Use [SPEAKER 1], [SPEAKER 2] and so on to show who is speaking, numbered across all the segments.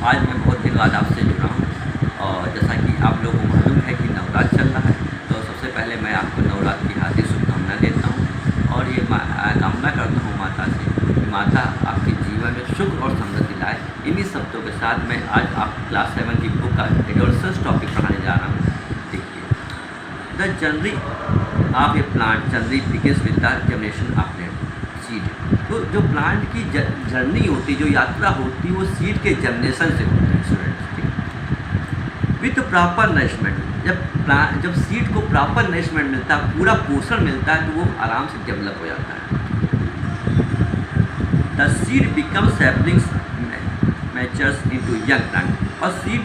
[SPEAKER 1] आज मैं बहुत दिन बाद आपसे जुड़ा हूँ और जैसा कि आप लोगों को मालूम है कि नवरात्र चल रहा है, तो सबसे पहले मैं आपको नवरात्र की हार्दिक शुभकामनाएं देता हूँ और ये कामना करता हूँ माता से कि माता आपके जीवन में सुख और समृद्धि लाए। इन्हीं शब्दों के साथ मैं आज आप क्लास 7 की बुक का एडोलसेंस टॉपिक पढ़ाने जा रहा हूँ। देखिए, the journey of A plant generally begins with the germination of seed. तो जो प्लांट की जर्नी होती है, जो यात्रा होती है, वो सीड के जर्मिनेशन से होती है स्टूडेंट्स। विथ प्रॉपर नरिशमेंट, जब सीड को प्रॉपर नरिशमेंट मिलता है, पूरा पोषण मिलता है, तो वो आराम से डेवलप हो जाता है। The seed become saplings matures into young plant, और सीड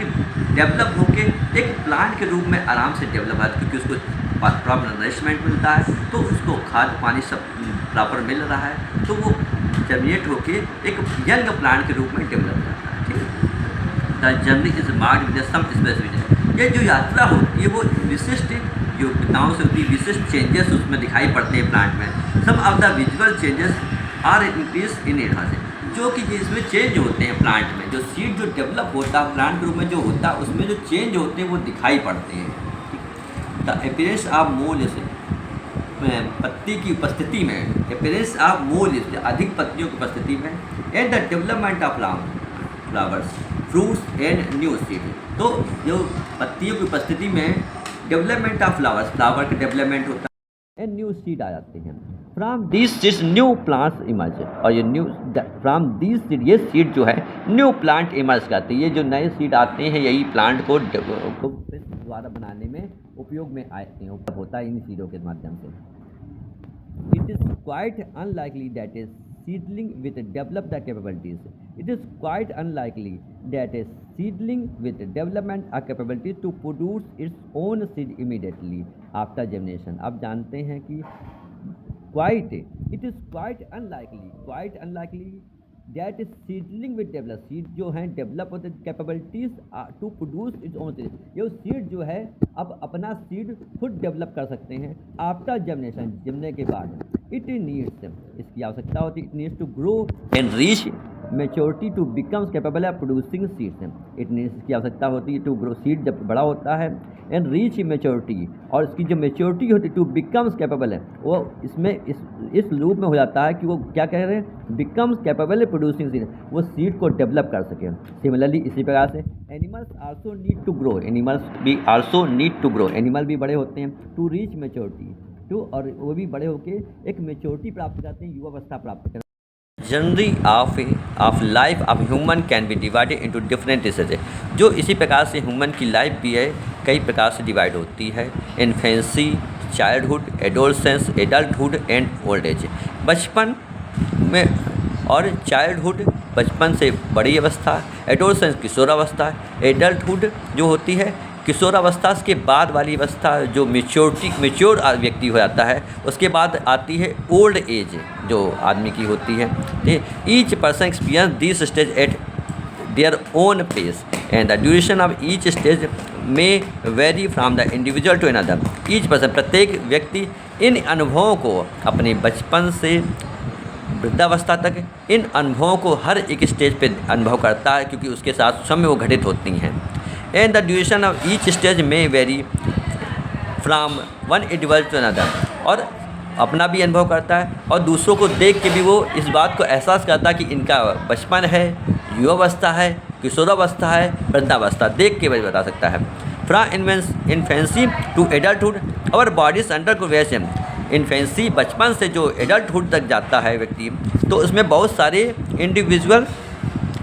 [SPEAKER 1] डेवलप होके एक प्लांट के रूप में आराम से डेवलप होता है, क्योंकि उसको प्रॉपर नरिशमेंट मिलता है, तो उसको खाद पानी सब प्रॉपर मिल रहा है, तो वो जर्मिनेट होके एक यंग प्लांट के रूप में डेवलप होता है। ठीक है, the journey is marked with some specific. ये जो यात्रा होती है वो विशिष्ट योग्यताओं से होती है, विशिष्ट चेंजेस उसमें दिखाई पड़ते हैं प्लांट में। Some of the visual changes are increase in energy, जो कि जिसमें चेंज होते हैं प्लांट में, जो सीड जो डेवलप होता है प्लांट के रूप में जो होता है, उसमें जो चेंज होते हैं वो दिखाई पड़ते हैं। द अपीयरेंस ऑफ मोल्स, पत्ती की उपस्थिति में, अपीयरेंस ऑफ मोल्स अधिक पत्तियों की उपस्थिति में, and the development of flowers fruits and new seed. तो जो पत्तियों की उपस्थिति में डेवलपमेंट ऑफ फ्लावर का डेवलपमेंट होता है एंड न्यू सीड आ जाते हैं। From this seeds new plants emerge, और ये न्यू फ्राम दिस सीड, ये सीड जो है न्यू प्लांट इमर्ज करते हैं। ये जो नए सीड आते हैं यही प्लांट को द्वारा बनाने में उपयोग में आते हैं, उपयोग होता है इन सीडों के माध्यम से। It is quite unlikely that a seedling with develop the capabilities, it is quite unlikely that a seedling with development a capability to produce its own seed immediately after germination. आप जानते हैं कि it is quite unlikely that is seedling with develop, seed जो हैं develop होते capabilities to produce its own seed. ये seed जो है अब अपना सीड खुद डेवलप कर सकते हैं आफ्टर जर्मिनेशन, जमने के बाद। इट नीड्स, इसकी आवश्यकता होती है, it needs to grow and reach maturity to becomes capable of producing seeds. It needs की आवश्यकता होती है टू ग्रो, सीड जब बड़ा होता है, एंड रीच मेच्योरिटी, और इसकी जो मेच्योरिटी होती है टू बिकम्स कैपेबल है, वो इसमें इस लूप में हो जाता है कि वो क्या कह रहे हैं, बिकम्स कैपेबल प्रोड्यूसिंग सीड, वो सीड को डेवलप कर सके। सिमिलरली इसी प्रकार से animals also need to grow, animal भी बड़े होते हैं टू रीच मेच्योरिटी टू, और वो भी बड़े होकर एक मेच्योरिटी प्राप्त करते हैं, युवावस्था प्राप्त करते हैं। Journey of life of human can be divided into different stages, जो इसी प्रकार से ह्यूमन की लाइफ भी है कई प्रकार से डिवाइड होती है। Infancy, childhood, adolescence, adulthood and old age. बचपन में और चाइल्डहुड बचपन से बड़ी अवस्था, एडोलसेंस किशोरावस्था, एडल्टहुड जो होती है किशोरावस्था के बाद वाली अवस्था जो मेच्योर व्यक्ति हो जाता है, उसके बाद आती है ओल्ड एज जो आदमी की होती है। Each person experience this stage at their own pace and the duration of each stage may vary from the individual to another. Each person, प्रत्येक व्यक्ति इन अनुभवों को अपने बचपन से वृद्धावस्था तक, इन अनुभवों को हर एक स्टेज पे अनुभव करता है, क्योंकि उसके साथ समय वो घटित होती हैं। And the duration of each stage may vary from one individual to another, और अपना भी अनुभव करता है और दूसरों को देख के भी वो इस बात को एहसास करता है कि इनका बचपन है, युवावस्था है, किशोरावस्था है, वृद्धावस्था, देख के वही बता सकता है। From infancy to adulthood our bodies undergo variation. Infancy बचपन से जो एडल्टहुड तक जाता है व्यक्ति, तो उसमें बहुत सारे इंडिविजुअल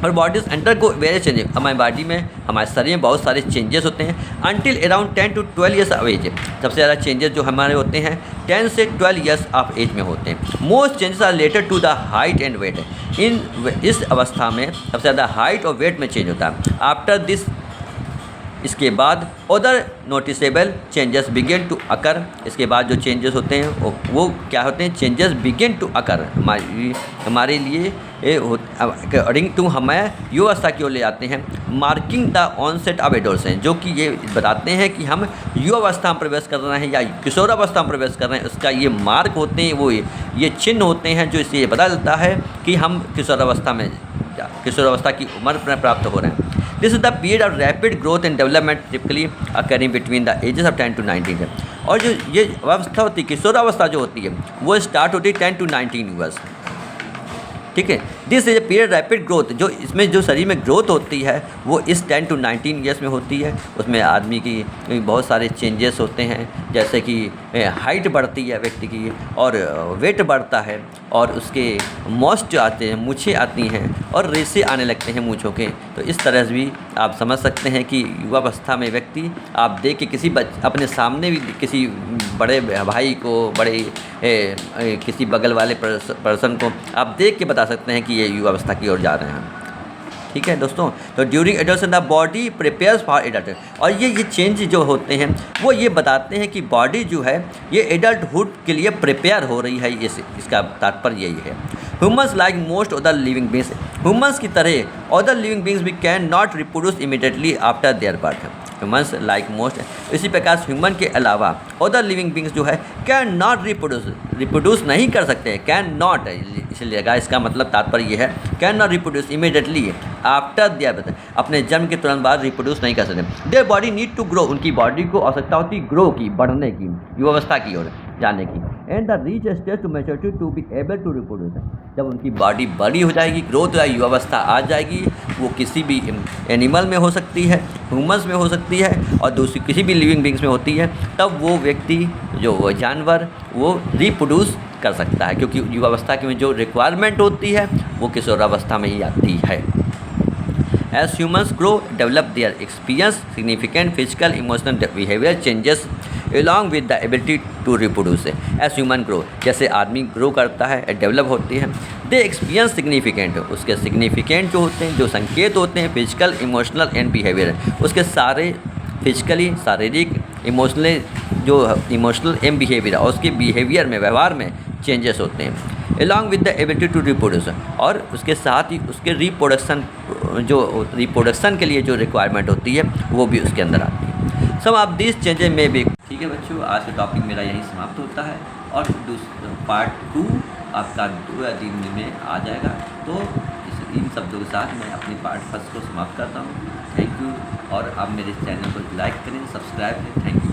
[SPEAKER 1] और बॉडीज अंडरगो वेरियस चेंजेस, हमारी बॉडी में, हमारे शरीर में बहुत सारे चेंजेस होते हैं। Until around 10 to 12 years of age, सबसे ज़्यादा चेंजेस जो हमारे होते हैं 10 से 12 ईयर्स ऑफ एज में होते हैं। Most changes are related to the height and weight. इस अवस्था में सबसे ज़्यादा हाइट और वेट में चेंज होता है। आफ्टर दिस, इसके बाद other noticeable changes begin to occur. इसके बाद जो चेंजेस होते हैं वो क्या होते हैं, चेंजेस बिगिन टू अकर, हमारे लिए अकॉर्डिंग टू हमें युवावस्था की ओर ले जाते हैं। Marking the onset of adolescence, जो कि ये बताते हैं कि हम युवावस्था में प्रवेश कर रहे हैं या किशोरावस्था में प्रवेश कर रहे हैं, उसका ये मार्क होते हैं, वो ये चिन्ह होते हैं जो इससे ये पता चलता है कि हम किशोरावस्था की उम्र प्राप्त हो रहे हैं। This is the period of rapid growth and development typically occurring between the ages of 10 to 19 है। और जो ये अवस्था होती है किशोरावस्था जो होती है वो स्टार्ट होती है 10 to 19 ईयर्स, ठीक है। This is a period rapid growth, जो इसमें जो शरीर में ग्रोथ होती है वो इस 10 to 19 ईयर्स में होती है। उसमें आदमी की बहुत सारे चेंजेस होते हैं, जैसे कि हाइट बढ़ती है व्यक्ति की और वेट बढ़ता है और उसके मॉस्ट आते हैं, मूछें आती हैं और रेशे आने लगते हैं मूँछों के। तो इस तरह से भी आप समझ सकते हैं कि युवावस्था में व्यक्ति आप देख के किसी अपने सामने भी किसी बड़े भाई को, बड़े किसी बगल वाले पर्सन को आप देख के बता सकते हैं कि ये युवावस्था की ओर जा रहे हैं, ठीक है दोस्तों। तो during adulthood the body prepares for adult, और ये चेंज जो होते हैं वो ये बताते हैं कि बॉडी जो है ये एडल्टहुड के लिए प्रिपेयर हो रही है, इसका तात्पर्य यही है। Humans like most other living beings, humans की तरह अदर लिविंग बींग्स भी can not reproduce immediately after their birth. Humans like most, इसी प्रकार ह्यूमन के अलावा अदर लिविंग बींग्स जो है कैन नॉट रिप्रोड्यूस नहीं कर सकते, कैन नॉट, इसलिए इसका मतलब तात्पर्य ये है can not reproduce immediately after their birth, अपने जन्म के तुरंत बाद रिप्रोड्यूस नहीं कर सकते। Their body need to grow, उनकी बॉडी को आवश्यकता होती है ग्रो की, बढ़ने की, युवावस्था की ओर जाने की। And the reach stage to maturity to be able to reproduce, जब उनकी बॉडी बड़ी हो जाएगी, ग्रोथ या युवावस्था आ जाएगी, वो किसी भी एनिमल में हो सकती है, ह्यूमन्स में हो सकती है और दूसरी किसी भी लिविंग बींग्स में होती है, तब वो व्यक्ति जो वो जानवर वो रिप्रोड्यूस कर सकता है, क्योंकि युवावस्था की में जो रिक्वायरमेंट होती है वो किशोरावस्था में ही आती है। As humans grow, develop their experience significant physical, emotional, behavior changes along with the ability to reproduce. As human grow, जैसे आदमी ग्रो करता है, डेवलप होती है, दे एक्सपीरियंस सिग्निफिकेंट, उसके सिग्निफिकेंट जो होते हैं, जो संकेत होते हैं फिजिकल, इमोशनल एंड बिहेवियर, उसके सारे फिजिकली, शारीरिक, इमोशनल एंड बिहेवियर, और उसके बिहेवियर में, व्यवहार में चेंजेस होते हैं। Along with the ability to reproduce, और उसके साथ ही उसके रिप्रोडक्शन के लिए जो रिक्वायरमेंट होती है वो भी उसके अंदर आती है। सम ऑफ दिस चेंजेस में भी, ठीक है बच्चों, आज का टॉपिक मेरा यही समाप्त होता है और पार्ट 2 आपका 2 या 3 दिन में आ जाएगा। तो इन शब्दों के साथ मैं अपनी पार्ट 1 को समाप्त करता हूँ। थैंक यू, और आप मेरे चैनल को लाइक करें, सब्सक्राइब करें। Thank you.